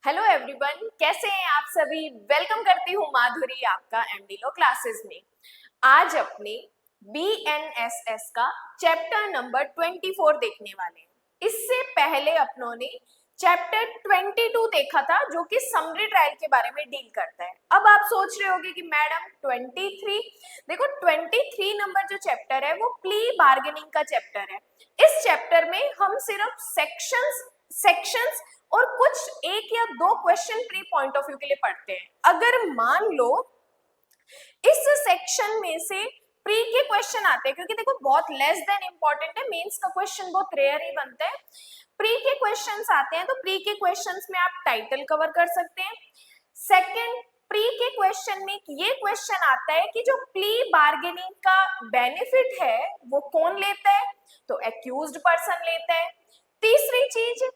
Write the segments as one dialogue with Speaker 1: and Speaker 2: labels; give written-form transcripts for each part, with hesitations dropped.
Speaker 1: Hello everyone, कैसे हैं आप सभी। वेलकम करती हूँ माधुरी आपका एमडी लो क्लासेस में। आज अपने बीएनएसएस का चैप्टर नंबर 24 देखने वाले हैं। इससे पहले अपनों ने चैप्टर 22 देखा था जो कि समरी ट्रायल के बारे में डील करता है। अब आप सोच रहे होंगे कि मैडम 23, देखो 23 नंबर जो चैप्टर है वो प्ली बार्गेनिंग का चैप्टर है। इस चैप्टर में हम सिर्फ सेक्शंस और कुछ एक या दो question pre point of view के लिए पढ़ते हैं। अगर मान लो इस सेक्शन में से प्री के क्वेश्चन आते हैं, क्योंकि देखो बहुत लेस देन इंपॉर्टेंट है, मेंस का क्वेश्चन बहुत रेयर ही बनता है। प्री के क्वेश्चंस आते हैं तो प्री के क्वेश्चंस में आप टाइटल कवर कर सकते हैं। सेकंड, प्री के क्वेश्चन में ये क्वेश्चन आता है कि जो प्ली बार्गेनिंग का बेनिफिट है वो कौन लेता है, तो एक्यूज्ड पर्सन लेता है। तीसरी चीज,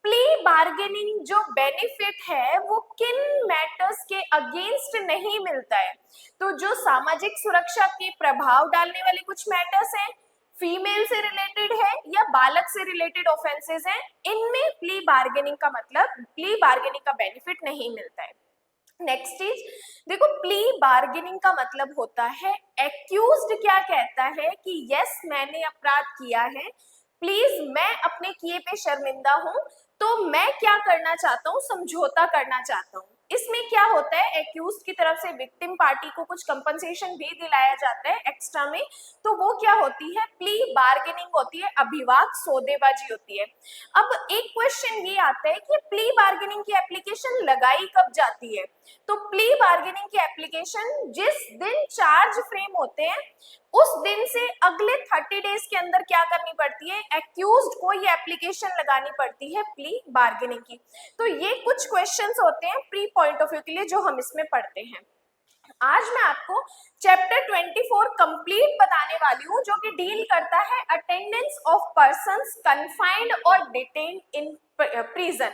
Speaker 1: प्ली बार्गेनिंग जो बेनिफिट है वो किन मैटर्स के अगेंस्ट नहीं मिलता है, तो जो सामाजिक सुरक्षा के प्रभाव डालने वाले कुछ मैटर्स हैं, फीमेल से रिलेटेड है या बालक से रिलेटेड ऑफेंसेस हैं, इनमें प्ली बार्गेनिंग का मतलब प्ली बार्गेनिंग का बेनिफिट नहीं मिलता है। नेक्स्ट चीज देखो, प्ली बार्गेनिंग का मतलब होता है एक्यूज्ड क्या कहता है कि यस मैंने अपराध किया है, प्लीज मैं अपने किए पे शर्मिंदा हूं, तो मैं क्या करना चाहता हूं, समझौता करना चाहता हूं। इसमें क्या होता है, एक्यूज की तरफ से विक्टिम पार्टी को कुछ कंपनसेशन भी दिलाया जाता है एक्स्ट्रा में, तो वो क्या होती है, प्ली बार्गेनिंग होती है, अभिवाद सौदेबाजी होती है। अब एक क्वेश्चन ये आता है कि प्ली बार्गेनिंग की एप्लीकेशन लगाई कब जाती है, तो प्ली बार्गेनिंग की एप्लीकेशन जिस दिन चार्ज फ्रेम होते हैं उस दिन से अगले 30 डेज के अंदर क्या करनी पड़ती है, एक्यूज्ड को ये एप्लीकेशन लगानी पड़ती है प्ली बार्गेनिंग की। तो ये कुछ क्वेश्चंस होते हैं प्री पॉइंट ऑफ व्यू के लिए जो हम इसमें पढ़ते हैं। आज मैं आपको चैप्टर 24 कंप्लीट बताने वाली हूँ जो कि डील करता है अटेंडेंस ऑफ पर्संस कन्फाइंड और डिटेन्ड इन प्रिजन,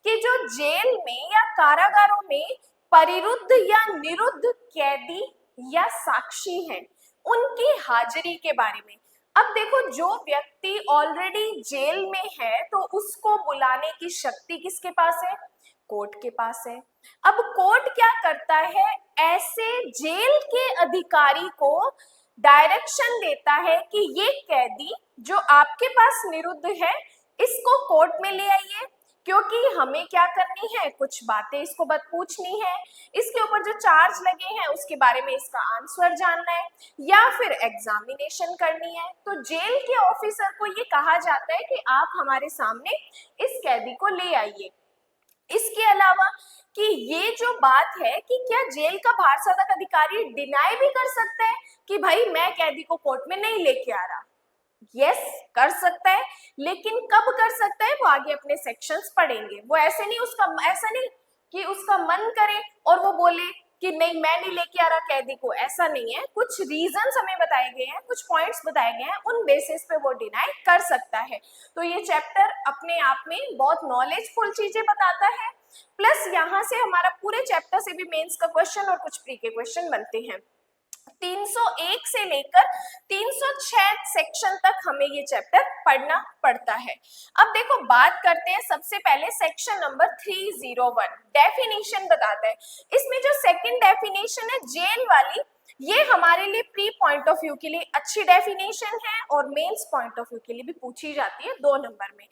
Speaker 1: कि जो जेल में या कारागारों में परिरुद्ध या निरुद्ध कैदी या साक्षी हैं उनकी हाजिरी के बारे में। अब देखो, जो व्यक्ति ऑलरेडी जेल में है तो उसको बुलाने की शक्ति किसके पास है, कोर्ट के पास है। अब कोर्ट क्या करता है, ऐसे जेल के अधिकारी को डायरेक्शन देता है कि ये कैदी जो आपके पास निरुद्ध है इसको कोर्ट में ले आइए, क्योंकि हमें क्या करनी है, कुछ बातें इसको बत पूछनी है, इसके ऊपर जो चार्ज लगे हैं उसके बारे में इसका आंसर जानना है या फिर एग्जामिनेशन करनी है। तो जेल के ऑफिसर को ये कहा जाता है कि आप हमारे सामने इस कैदी को ले आइए। इसके अलावा कि ये जो बात है कि क्या जेल का भारसाधक अधिकारी डिनाई भी कर सकता है कि भाई मैं कैदी को कोर्ट में नहीं लेके आ रहा, यस कर सकता है, लेकिन कब कर सकता है वो आगे अपने सेक्शंस पढ़ेंगे। वो ऐसे नहीं, ऐसा नहीं कि उसका मन करे और वो बोले कि नहीं मैं नहीं लेके आ रहा कैदी को, ऐसा नहीं है। कुछ रीजंस हमें बताए गए हैं, कुछ पॉइंट्स बताए गए हैं, उन बेसिस पे वो डिनाई कर सकता है। तो ये चैप्टर अपने आप में बहुत नॉलेजफुल चीजें बताता है, प्लस यहाँ से हमारा पूरे चैप्टर से भी मेंस का क्वेश्चन और कुछ प्री के क्वेश्चन बनते हैं। 301 से लेकर 306 सेक्शन तक हमें ये चैप्टर पढ़ना पड़ता है। अब देखो बात करते हैं सबसे पहले सेक्शन नंबर 301, डेफिनेशन बताता है। इसमें जो सेकंड डेफिनेशन है जेल वाली, ये हमारे लिए प्री पॉइंट ऑफ व्यू के लिए अच्छी डेफिनेशन है और मेंस पॉइंट ऑफ व्यू के लिए भी पूछी जाती है 2 नंबर में।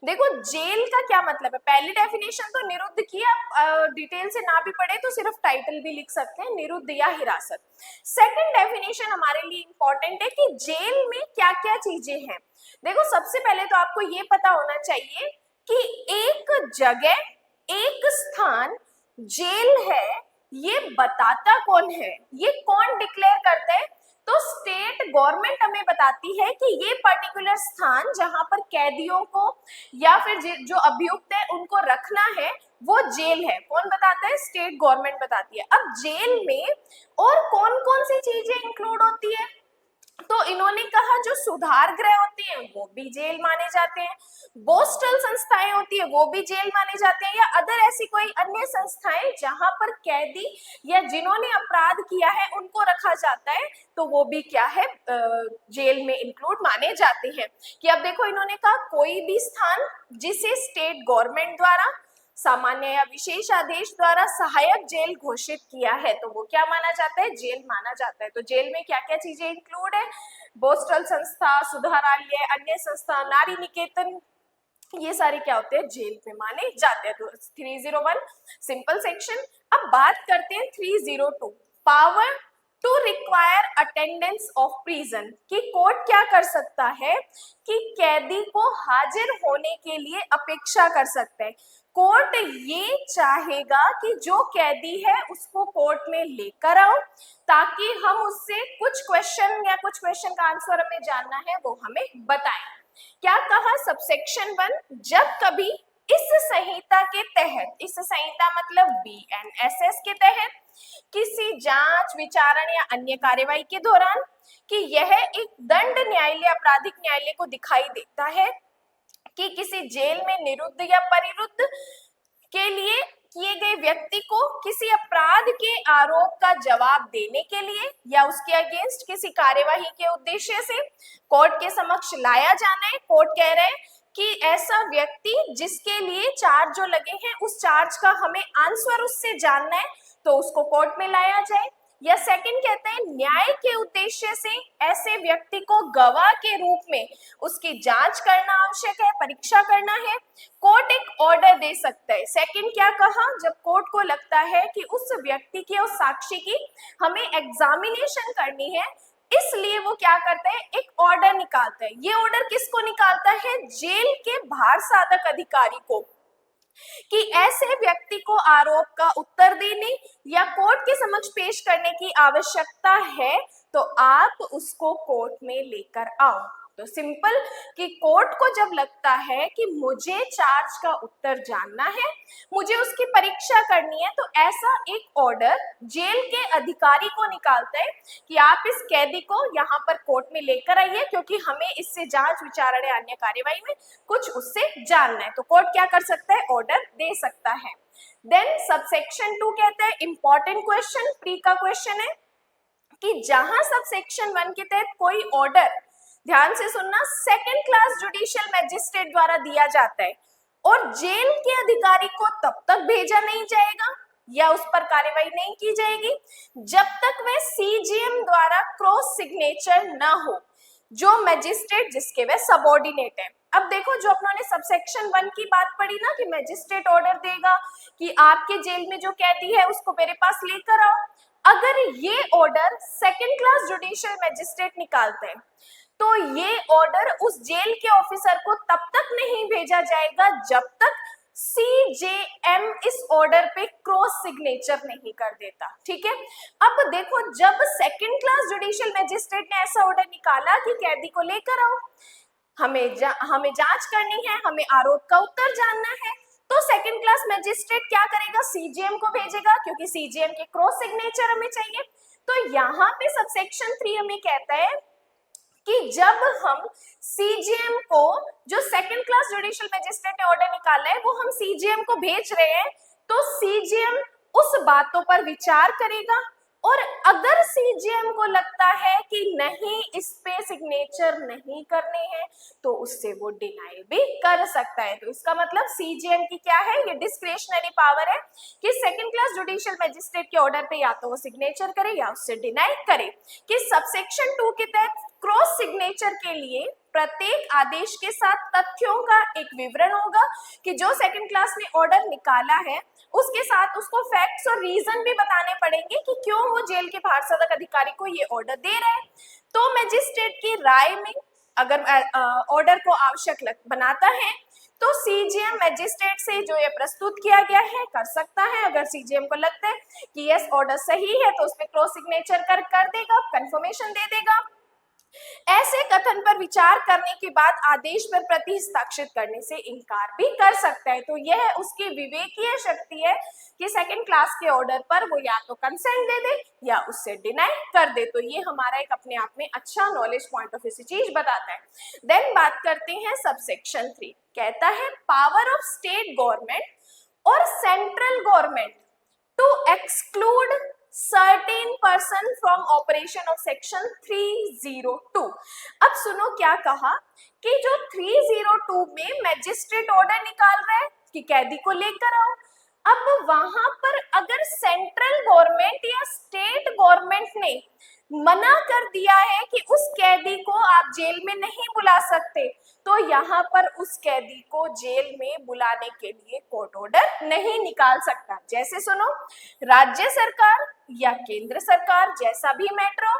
Speaker 1: देखो जेल का क्या मतलब है, पहली डेफिनेशन तो निरुद्ध की, आप डिटेल से ना भी पढ़े तो सिर्फ टाइटल भी लिख सकते हैं, निरुद्ध या हिरासत। सेकंड डेफिनेशन हमारे लिए इंपॉर्टेंट है कि जेल में क्या क्या चीजें हैं। देखो सबसे पहले तो आपको ये पता होना चाहिए कि एक जगह, एक स्थान जेल है, ये बताता कौन है, ये कौन डिक्लेयर करता है, तो स्टेट गवर्नमेंट हमें बताती है कि ये पर्टिकुलर स्थान जहां पर कैदियों को या फिर जो अभियुक्त है उनको रखना है वो जेल है। कौन बताता है, स्टेट गवर्नमेंट बताती है। अब जेल में और कौन कौन सी चीजें इंक्लूड होती है, तो इन्होंने कहा जो सुधार गृह होते हैं वो भी जेल माने जाते हैं, पोस्टल संस्थाएं होती है वो भी जेल माने जाते हैं, या अदर ऐसी कोई अन्य संस्थाएं जहां पर कैदी या जिन्होंने अपराध किया है उनको रखा जाता है, तो वो भी क्या है, जेल में इंक्लूड माने जाते हैं। कि अब देखो इन्होंने कहा कोई भी स्थान जिसे स्टेट गवर्नमेंट द्वारा, सामान्य या विशेष आदेश द्वारा सहायक जेल घोषित किया है तो वो क्या माना जाता है, जेल माना जाता है। तो जेल में क्या क्या चीजें इंक्लूड है, बोस्टल संस्था, सुधारालय, अन्य संस्था, नारी निकेतन, ये सारे क्या होते हैं, जेल में माने जाते हैं। तो 301 सिंपल सेक्शन। अब बात करते हैं 302 power to require attendance of prison, कि कोर्ट क्या कर सकता है कि कैदी को हाजिर होने के लिए अपेक्षा कर सकते हैं। कोर्ट ये चाहेगा कि जो कैदी है उसको कोर्ट में लेकर आओ ताकि हम उससे कुछ क्वेश्चन या कुछ क्वेश्चन का आंसर हमें जानना है वो हमें बताएं। क्या कहा, सबसेक्शन 1, जब कभी इस संहिता के तहत, इस संहिता मतलब BNSS के तहत किसी जांच, विचारण या अन्य कार्यवाही के दौरान कि यह एक दंड न्यायालय, आपराधिक न्यायालय को दिखाई देता है कि किसी जेल में निरुद्ध या परिरुद्ध के लिए किए गए व्यक्ति को किसी अपराध के आरोप का जवाब देने के लिए या उसके अगेंस्ट किसी कार्यवाही के उद्देश्य से कोर्ट के समक्ष लाया जाना है। कोर्ट कह रहे हैं कि ऐसा व्यक्ति जिसके लिए चार्ज जो लगे हैं उस चार्ज का हमें आंसर उससे जानना है तो उसको कोर्ट में लाया जाए। या सेकंड कहते हैं न्याय के उद्देश्य से ऐसे व्यक्ति को गवाह के रूप में उसकी जांच करना आवश्यक है, परीक्षा करना है, कोर्ट एक ऑर्डर दे सकता है। सेकंड क्या कहा, जब कोर्ट को लगता है कि उस व्यक्ति की, उस साक्षी की हमें एग्जामिनेशन करनी है, इसलिए वो क्या करते हैं, एक ऑर्डर निकालते हैं। ये ऑर्डर किसको निकालता है, जेल के भार साधक अधिकारी को, कि ऐसे व्यक्ति को आरोप का उत्तर देने या कोर्ट के समक्ष पेश करने की आवश्यकता है तो आप उसको कोर्ट में लेकर आओ। तो सिंपल कि कोर्ट को जब लगता है कि मुझे चार्ज का उत्तर जानना है, मुझे उसकी परीक्षा करनी है, तो ऐसा एक ऑर्डर जेल के अधिकारी को निकालता है कि आप इस कैदी को यहाँ पर कोर्ट में लेकर आइए क्योंकि हमें इससे जांच, विचारण या अन्य कार्यवाही में कुछ उससे जानना है। तो कोर्ट क्या कर सकता है, ऑर्डर दे सकता है। देन सबसेक्शन 2 कहते हैं इंपॉर्टेंट क्वेश्चन, प्री का क्वेश्चन है कि जहां सबसेक्शन 1 के तहत कोई ऑर्डर, ध्यान से सुनना, सेकंड क्लास जुडिशियल मैजिस्ट्रेट द्वारा दिया जाता है और जेल के अधिकारी को तब तक भेजा नहीं जाएगा या उस पर कार्रवाई नहीं की जाएगी जब तक वह CJM द्वारा क्रॉस सिग्नेचर न हो, जो मैजिस्ट्रेट जिसके वह सबऑर्डिनेट है। अब देखो, जो अपनों ने सबसेक्शन 1 की बात पढ़ी ना कि मैजिस्ट्रेट ऑर्डर देगा कि आपके जेल में जो कैदी है उसको मेरे पास लेकर आओ, अगर ये order second class judicial magistrate निकालते हैं तो ये ऑर्डर उस जेल के ऑफिसर को तब तक नहीं भेजा जाएगा जब तक CJM इस ऑर्डर पे क्रॉस सिग्नेचर नहीं कर देता। ठीक है, अब देखो, जब सेकंड क्लास जुडिशियल मैजिस्ट्रेट ने ऐसा ऑर्डर निकाला कि कैदी को लेकर आओ, हमें जांच करनी है, हमें आरोप का उत्तर जानना है, तो सेकंड क्लास मैजिस्ट्रेट क्या करेगा, CJM को भेजेगा क्योंकि CJM के क्रॉस सिग्नेचर हमें चाहिए। तो यहाँ पे सबसेक्शन 3 हमें कहता है कि जब हम CJM को, जो सेकंड क्लास जुडिशियल मैजिस्ट्रेट ने ऑर्डर निकाला है, वो हम CJM को भेज रहे हैं, तो CJM उस बातों पर विचार करेगा और अगर CJM को लगता है कि नहीं, इस पे सिग्नेचर नहीं करने हैं, तो उससे वो डिनाई भी कर सकता है। तो इसका मतलब CJM की क्या है, ये डिस्क्रिशनरी पावर है कि सेकंड क्लास जुडिशियल मैजिस्ट्रेट के ऑर्डर पे या तो वो सिग्नेचर करे या उससे डिनाई करे। कि सबसेक्शन 2 के तहत क्रॉस सिग्नेचर के लिए प्रत्येक आदेश के साथ तथ्यों का एक विवरण होगा कि जो सेकंड क्लास ने ऑर्डर निकाला है उसके साथ उसको फैक्ट्स और रीजन भी बताने पड़ेंगे कि क्यों वो जेल के भार साधक अधिकारी को ये ऑर्डर दे रहे हैं। तो मैजिस्ट्रेट की राय में अगर ऑर्डर को आवश्यक बनाता है तो CJM मैजिस्ट्रेट से जो ये प्रस्तुत किया गया है कर सकता है। अगर CJM को लगता है कि यस ऑर्डर सही है तो उसमें क्रॉस सिग्नेचर कर देगा, कंफर्मेशन दे देगा। ऐसे कथन पर विचार करने के बाद आदेश पर प्रति हस्ताक्षरित करने से इनकार भी कर सकता है। तो यह उसकी विवेकीय शक्ति है कि सेकंड क्लास के ऑर्डर पर वो या तो कंसेंट दे दे या उससे डिनाई कर दे। तो ये हमारा एक अपने आप में अच्छा नॉलेज पॉइंट ऑफ व्यू से चीज बताता है। देन बात करते हैं सबसेक्शन 3, कहता है पावर ऑफ स्टेट गवर्नमेंट और central government to exclude certain person from operation of section 302। अब सुनो क्या कहा कि जो 302 में मैजिस्ट्रेट ऑर्डर निकाल रहा है कि कैदी को लेकर आओ। अब वहां पर अगर सेंट्रल गवर्नमेंट या स्टेट गवर्नमेंट ने मना कर दिया है कि उस कैदी को आप जेल में नहीं बुला सकते, तो यहाँ पर उस कैदी को जेल में बुलाने के लिए कोर्ट ऑर्डर नहीं निकाल सकता। जैसे सुनो, राज्य सरकार या केंद्र सरकार, जैसा भी मैटर हो,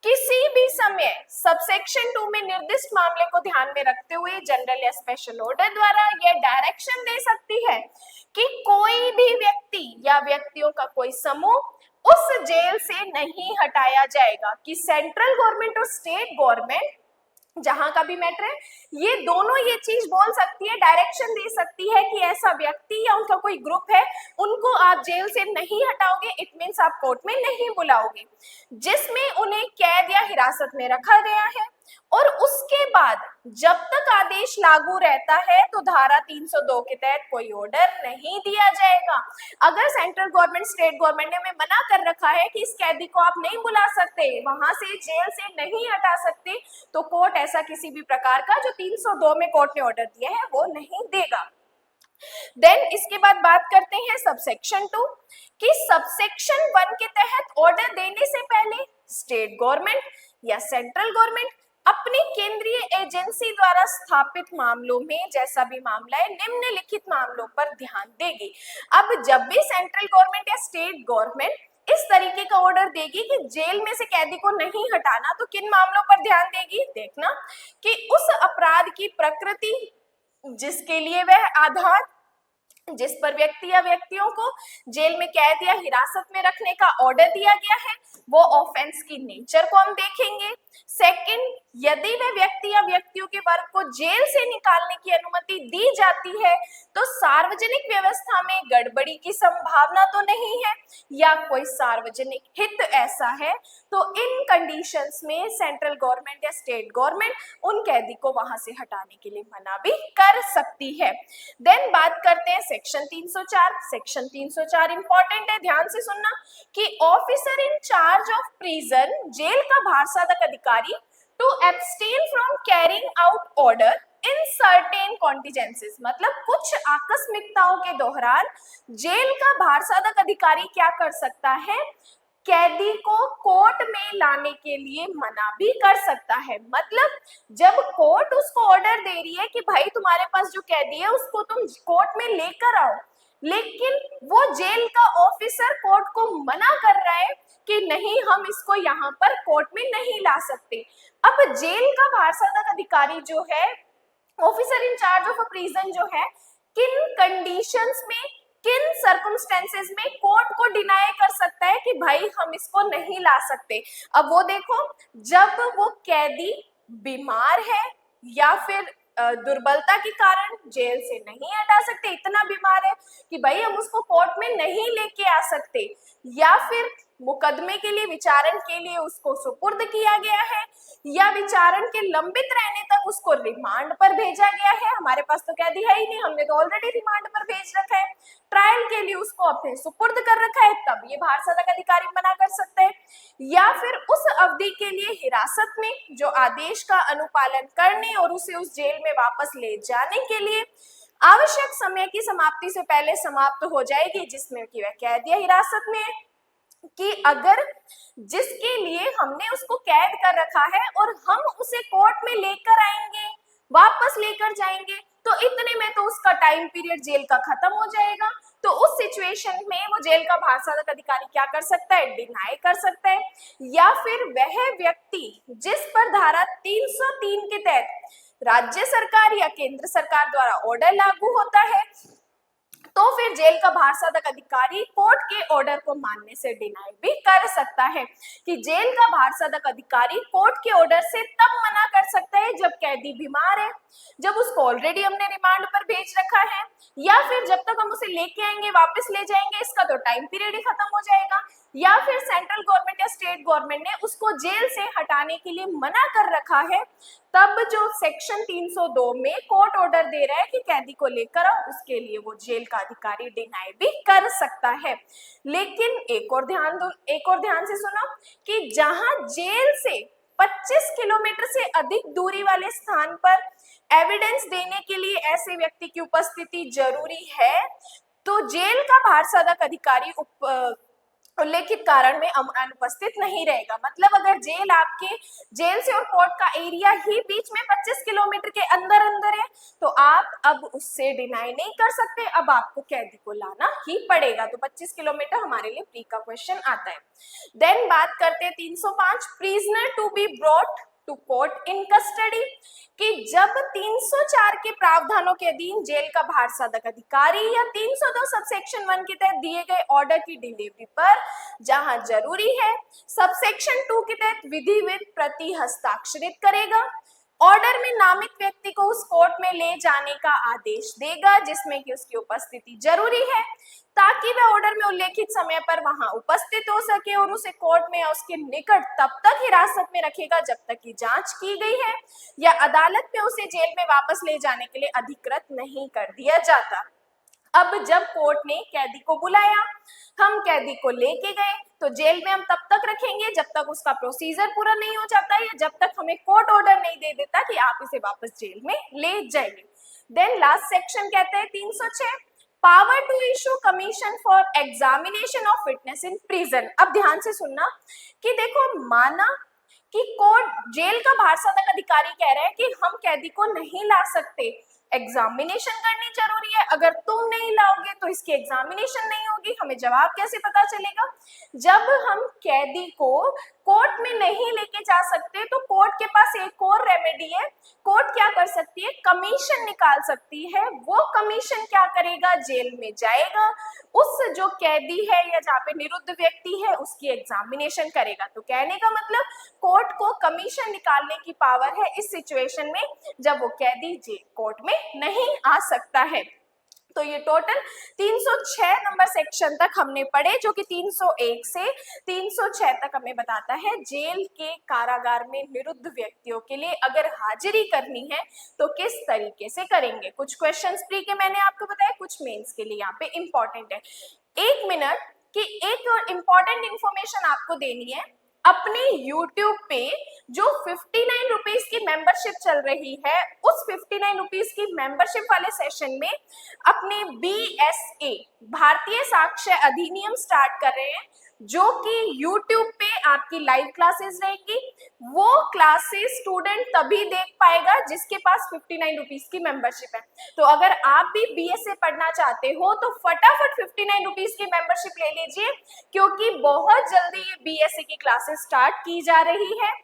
Speaker 1: किसी भी समय सबसेक्शन 2 में निर्दिष्ट मामले को ध्यान में रखते हुए जनरल या स्पेशल ऑर्डर द्वारा यह डायरेक्शन दे सकती है कि कोई भी व्यक्ति या व्यक्तियों का कोई समूह उस जेल से नहीं हटाया जाएगा। कि सेंट्रल गवर्नमेंट और स्टेट गवर्नमेंट, जहां का भी मैटर है, ये दोनों ये चीज बोल सकती है, डायरेक्शन दे सकती है कि ऐसा व्यक्ति या उनका कोई ग्रुप है, उनको आप जेल से नहीं हटाओगे, इट मीन्स आप कोर्ट में नहीं बुलाओगे, जिसमें उन्हें कैद या हिरासत में रखा गया है। और उसके बाद जब तक आदेश लागू रहता है तो धारा 302 के तहत कोई ऑर्डर नहीं दिया जाएगा। अगर सेंट्रल गवर्नमेंट, स्टेट गवर्नमेंट ने हमें मना कर रखा है कि इस कैदी को आप नहीं बुला सकते, वहां से जेल से नहीं हटा सकते, तो कोर्ट ऐसा किसी भी प्रकार का जो 302 में कोर्ट ने ऑर्डर दिया है वो नहीं देगा। देन इसके बाद बात करते हैं सबसेक्शन 2 कि सबसेक्शन 1 के तहत ऑर्डर देने से पहले स्टेट गवर्नमेंट या सेंट्रल गवर्नमेंट अपनी केंद्रीय एजेंसी द्वारा स्थापित मामलों में, जैसा भी मामला है, निम्नलिखित मामलों पर ध्यान देगी। अब जब भी सेंट्रल गवर्नमेंट या स्टेट गवर्नमेंट इस तरीके का ऑर्डर देगी कि जेल में से कैदी को नहीं हटाना, तो किन मामलों पर ध्यान देगी? देखना कि उस अपराध की प्रकृति जिसके लिए वह आधार, जिस पर व्यक्ति या व्यक्तियों को जेल में कैद या हिरासत में रखने का ऑर्डर दिया गया है, वो ऑफेंस की नेचर को हम देखेंगे। सेकंड, यदि वह व्यक्ति या व्यक्तियों के वर्ग को जेल से निकालने की अनुमति दी जाती है तो सार्वजनिक व्यवस्था में गड़बड़ी की संभावना तो नहीं है या कोई सार्वजनिक हित ऐसा है, तो इन कंडीशंस में सेंट्रल गवर्नमेंट या स्टेट गवर्नमेंट उन कैदी को वहां से हटाने के लिए मना भी कर सकती है। देन बात करते हैं सेक्शन 304। सेक्शन 304 इंपॉर्टेंट है, ध्यान से सुनना कि officer in charge of prison, jail का भारसाधक अधिकारी, to abstain from carrying out order in certain contingencies, मतलब कुछ आकस्मिकताओं के दौरान जेल का भारसाधक अधिकारी क्या कर सकता है? कैदी को कोर्ट में लाने के लिए मना भी कर सकता है। मतलब जब कोर्ट उसको ऑर्डर दे रही है कि भाई तुम्हारे पास जो कैदी है उसको तुम कोर्ट में लेकर आओ, लेकिन वो जेल का ऑफिसर कोर्ट को मना कर रहा है कि नहीं, हम इसको यहाँ पर कोर्ट में नहीं ला सकते। अब जेल का भारसाधक अधिकारी जो है, officer in charge of a prison जो है, किन कंडीशंस में, किन सर्कमस्टेंसेस में कोर्ट को डिनाई कर सकता है कि भाई हम इसको नहीं ला सकते। अब वो देखो, जब वो कैदी बीमार है या फिर दुर्बलता के कारण जेल से नहीं हटा सकते, इतना बीमार है कि भाई हम उसको कोर्ट में नहीं लेके आ सकते, या फिर मुकदमे के लिए, विचारण के लिए उसको सुपुर्द किया गया है, या विचारण के लंबित रहने तक उसको रिमांड पर भेजा गया है, हमारे पास तो कैदी है ही नहीं, हमने तो ऑलरेडी रिमांड पर भेज रखा है, ट्रायल के लिए उसको अपने सुपुर्द कर रखा है, तब ये भारसाधक अधिकारी मना कर सकते हैं। या फिर उस अवधि के लिए हिरासत में जो आदेश का अनुपालन करने और उसे उस जेल में वापस ले जाने के लिए आवश्यक समय की समाप्ति से पहले समाप्त हो जाएगी, जिसमें कि वह कैद या हिरासत में है, कि अगर जिसके लिए हमने उसको कैद कर रखा है और हम उसे कोर्ट में लेकर आएंगे, वापस लेकर जाएंगे, तो इतने में तो उसका टाइम पीरियड जेल का खत्म हो जाएगा। तो उस सिचुएशन में वो जेल का भारसाधक अधिकारी क्या कर सकता है? डिनाई कर सकता है। या फिर वह व्यक्ति जिस पर धारा 303 के तहत राज्य सरकार या केंद्र सरकार द्वारा ऑर्डर लागू होता है, तो फिर जेल का भारसाधक अधिकारी कोर्ट के ऑर्डर को मानने से डिनाई भी कर सकता है। कि जेल का भारसाधक अधिकारी कोर्ट के ऑर्डर से तब मना कर सकता है जब कैदी बीमार है, जब उसको ऑलरेडी हमने रिमांड पर भेज रखा है, या फिर जब तक हम उसे लेके आएंगे, वापस ले जाएंगे, इसका तो टाइम पीरियड ही खत्म हो जाएगा, या फिर सेंट्रल गवर्नमेंट या स्टेट गवर्नमेंट ने उसको जेल से हटाने के लिए मना कर रखा है, तब जो सेक्शन 302 में कोर्ट ऑर्डर दे रहा है कि कैदी को लेकर आओ, उसके लिए वो जेल का अधिकारी डिनाई भी कर सकता है। लेकिन एक और ध्यान से सुनो कि जहां जेल से 25 किलोमीटर से अधिक दूरी वाले स्थान पर एविडेंस देने के लिए ऐसे व्यक्ति की उपस्थिति जरूरी है तो जेल का भारसाधक अधिकारी उल्लेखित कारण में अनुपस्थित नहीं रहेगा। मतलब अगर जेल से और कोर्ट का एरिया ही बीच में 25 किलोमीटर के अंदर अंदर है तो आप अब उससे डिनाई नहीं कर सकते, अब आपको कैदी को लाना ही पड़ेगा। तो 25 किलोमीटर हमारे लिए प्री का क्वेश्चन आता है। देन बात करते हैं 305, prisoner to be brought to court in custody, कि जब 304 के प्रावधानों के अधीन जेल का भारसाधक अधिकारी या 302 सबसेक्शन 1 के तहत दिए गए ऑर्डर की डिलीवरी पर जहां जरूरी है सबसेक्शन 2 के तहत विधिवत प्रति हस्ताक्षरित करेगा, ऑर्डर में नामित व्यक्ति को उस कोर्ट में ले जाने का आदेश देगा जिसमें कि उसकी उपस्थिति जरूरी है ताकि वह ऑर्डर में उल्लेखित समय पर वहां उपस्थित हो सके, और उसे कोर्ट में या उसके निकट तब तक हिरासत में रखेगा जब तक कि जांच की गई है या अदालत में उसे जेल में वापस ले जाने के लिए अधिकृत नहीं कर दिया जाता। अब जब कोर्ट ने कैदी को बुलाया, हम कैदी को लेके गए तो जेल में हम तब तक रखेंगे जब तक उसका प्रोसीजर पूरा नहीं हो जाता या जब तक हमें कोर्ट ऑर्डर नहीं दे देता कि आप इसे वापस जेल में ले जाइए। देन लास्ट सेक्शन कहते हैं 306, power to issue commission for examination of fitness in prison. अब ध्यान से सुनना कि देखो, माना कि कोर्ट जेल का भारसाधक अधिकारी कह रहा है कि हम कैदी को नहीं ला सकते, एग्जामिनेशन करनी जरूरी है, अगर तुम नहीं लाओगे तो इसकी एग्जामिनेशन नहीं होगी, हमें जवाब कैसे पता चलेगा? जब हम कैदी को कोर्ट में नहीं लेके जा सकते तो कोर्ट के पास एक और रेमेडी है, कोर्ट क्या कर सकती है, कमीशन निकाल सकती है। वो कमीशन क्या करेगा, जेल में जाएगा, उस जो कैदी है या जहाँ पे निरुद्ध व्यक्ति है उसकी एग्जामिनेशन करेगा। तो कहने का मतलब कोर्ट को कमीशन निकालने की पावर है इस सिचुएशन में जब वो कैदी कोर्ट में नहीं आ सकता है। तो ये टोटल 306 नंबर सेक्शन तक हमने पढ़े, जो कि 301 से 306 तक हमें बताता है जेल के कारागार में निरुद्ध व्यक्तियों के लिए अगर हाजिरी करनी है तो किस तरीके से करेंगे। कुछ क्वेश्चंस प्री के मैंने आपको बताया, कुछ मेंस के लिए यहाँ पे इंपॉर्टेंट है। 1 मिनट की एक और इम्पॉर्टेंट इंफॉर्मेशन आपको देनी है। अपने YouTube पे जो 59 रुपीज की मेंबरशिप चल रही है, उस 59 रुपीज की मेंबरशिप वाले सेशन में अपने BSA भारतीय साक्ष्य अधिनियम स्टार्ट कर रहे हैं, जो कि YouTube पे आपकी लाइव क्लासेस रहेगी। वो क्लासेस स्टूडेंट तभी देख पाएगा जिसके पास 59 रुपीज की मेंबरशिप है। तो अगर आप भी BSA पढ़ना चाहते हो तो फटाफट 59 रुपीज की मेंबरशिप ले लीजिए, क्योंकि बहुत जल्दी ये BSA की क्लासेस स्टार्ट की जा रही है।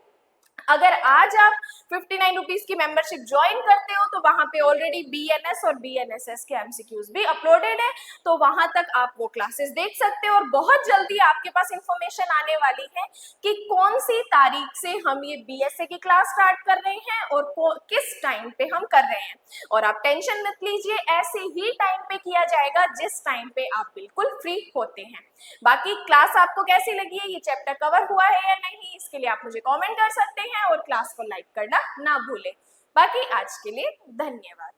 Speaker 1: अगर आज आप 59 रुपीज की मेंबरशिप ज्वाइन करते हो तो वहां पे ऑलरेडी BNS और BNSS के MCQs भी अपलोडेड है, तो वहां तक आप वो क्लासेस देख सकते हो। और बहुत जल्दी आपके पास इंफॉर्मेशन आने वाली है कि कौन सी तारीख से हम ये BSA की क्लास स्टार्ट कर रहे हैं और किस टाइम पे हम कर रहे हैं। और आप टेंशन मत लीजिए, ऐसे ही टाइम पे किया जाएगा जिस टाइम पे आप बिल्कुल फ्री होते हैं। बाकी क्लास आपको कैसी लगी है, ये चैप्टर कवर हुआ है या नहीं, इसके लिए आप मुझे कमेंट कर सकते हैं और क्लास को लाइक करना ना भूलें। बाकी आज के लिए धन्यवाद।